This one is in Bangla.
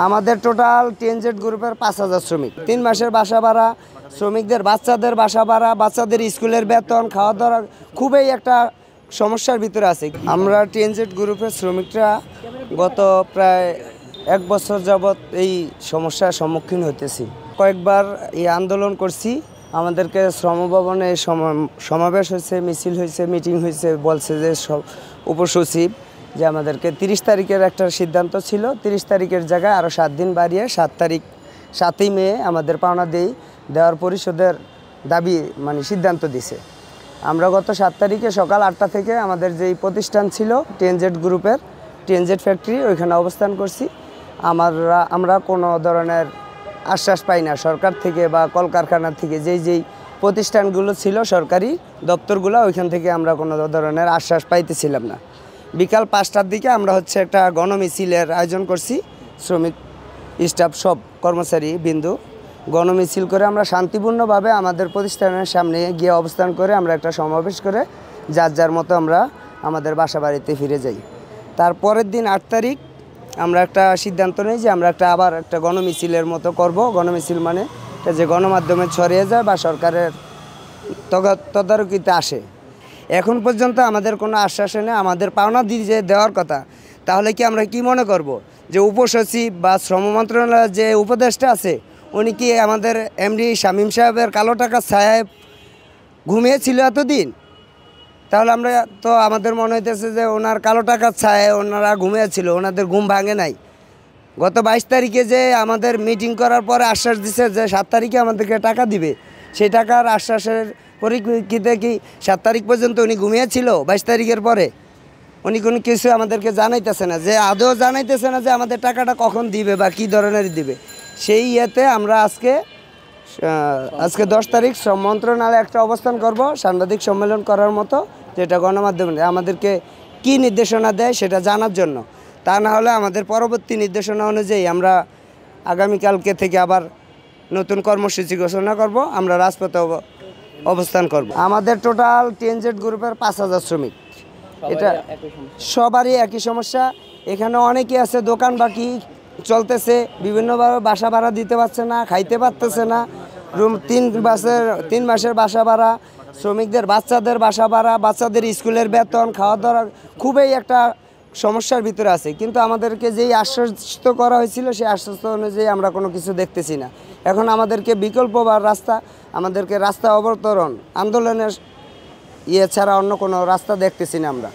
আমাদের টোটাল টিএনজেড গ্রুপের 5,000 শ্রমিক, 3 মাসের বাসা ভাড়া, শ্রমিকদের বাচ্চাদের বাসা ভাড়া, বাচ্চাদের স্কুলের বেতন, খাওয়া দাওয়া খুবই একটা সমস্যার ভিতরে আছে। আমরা টিএনজেড গ্রুপের শ্রমিকরা গত প্রায় 1 বছর যাবৎ এই সমস্যার সম্মুখীন হইতেছি। কয়েকবার এই আন্দোলন করছি, আমাদেরকে শ্রমভবনে সমাবেশ হয়েছে, মিছিল হয়েছে, মিটিং হয়েছে, বলছে যে উপসচিব যে আমাদেরকে 30 তারিখের একটা সিদ্ধান্ত ছিল, 30 তারিখের জায়গায় আরও 7 দিন বাড়িয়ে 7ই মে আমাদের পাওনা দেওয়ার পরিশোধের দাবি সিদ্ধান্ত দিছে। আমরা গত 7 তারিখে সকাল 8টা থেকে আমাদের যেই প্রতিষ্ঠান ছিল টিএনজেড গ্রুপের টিএনজেড ফ্যাক্টরি, ওইখানে অবস্থান করছি। আমরা কোনো ধরনের আশ্বাস পাই না সরকার থেকে বা কলকারখানা থেকে। যেই প্রতিষ্ঠানগুলো ছিল সরকারি দপ্তরগুলো, ওইখান থেকে আমরা কোনো ধরনের আশ্বাস পাইতেছিলাম না। বিকাল 5টার দিকে আমরা একটা গণমিছিলের আয়োজন করছি, শ্রমিক স্টাফ সব কর্মচারী বিন্দু গণমিছিল করে আমরা শান্তিপূর্ণভাবে আমাদের প্রতিষ্ঠানের সামনে গিয়ে অবস্থান করে আমরা একটা সমাবেশ করে যার মতো আমরা আমাদের বাসা বাড়িতে ফিরে যাই। তারপরের দিন 8 তারিখ আমরা একটা সিদ্ধান্ত নিই যে আমরা আবার একটা গণমিছিলের মতো করব। গণমিছিল মানে যে গণমাধ্যমে ছড়িয়ে যায় বা সরকারের তদারকিতে আসে। এখন পর্যন্ত আমাদের কোনো আশ্বাস নেই। আমাদের পাওনা দিয়ে দেওয়ার কথা, তাহলে কি আমরা কি মনে করব যে উপসচিব বা শ্রম মন্ত্রণালয়ের যে উপদেষ্টা আছে উনি কি আমাদের এমডি শামীম সাহেবের কালো টাকার ছায়ায় ঘুমিয়েছিল এতদিন? তাহলে আমাদের মনে হইতেছে যে ওনার কালো টাকার ছায়ায় ওনারা ঘুমিয়েছিল, ওনাদের ঘুম ভাঙে নাই। গত 22 তারিখে যে আমাদের মিটিং করার পরে আশ্বাস দিছে যে 7 তারিখে আমাদেরকে টাকা দিবে, সেই টাকার আশ্বাসের পরিপ্রেক্ষিতে কি 7 তারিখ পর্যন্ত উনি ঘুমিয়েছিল? 22 তারিখের পরে উনি কোনো কিছু আমাদেরকে জানাইতেছে না, যে আদৌ জানাইতেছে না যে আমাদের টাকাটা কখন দিবে বা কী ধরনের দিবে। সেই ইয়েতে আমরা আজকে 10 তারিখ শ্রম মন্ত্রণালয়ে একটা অবস্থান করব, সাংবাদিক সম্মেলন করার মতো, যেটা গণমাধ্যমে আমাদেরকে কি নির্দেশনা দেয় সেটা জানার জন্য। তা না হলে আমাদের পরবর্তী নির্দেশনা অনুযায়ী আমরা আগামীকালকে থেকে আবার নতুন কর্মসূচি ঘোষণা করব, আমরা রাজপথে অবস্থান করব। আমাদের টোটাল টিএনজেড গ্রুপের 5,000 শ্রমিক, এটা সবারই একই সমস্যা। এখানে অনেকেই আছে দোকান বাকি চলতেছে, বিভিন্নভাবে বাসা ভাড়া দিতে পারছে না, খাইতে পারতেছে না। 3 মাসের বাসা ভাড়া, শ্রমিকদের বাচ্চাদের বাসা ভাড়া, বাচ্চাদের স্কুলের বেতন, খাওয়া দাওয়া খুবই একটা সমস্যার ভিতরে আছে। কিন্তু আমাদেরকে যেই আশ্বস্ত করা হয়েছিল সেই আশ্বস্ত অনুযায়ী আমরা কোনো কিছু দেখতেছি না। এখন আমাদেরকে বিকল্প বা রাস্তা অবতরণ আন্দোলনের ছাড়া অন্য কোনো রাস্তা দেখতেছি না আমরা।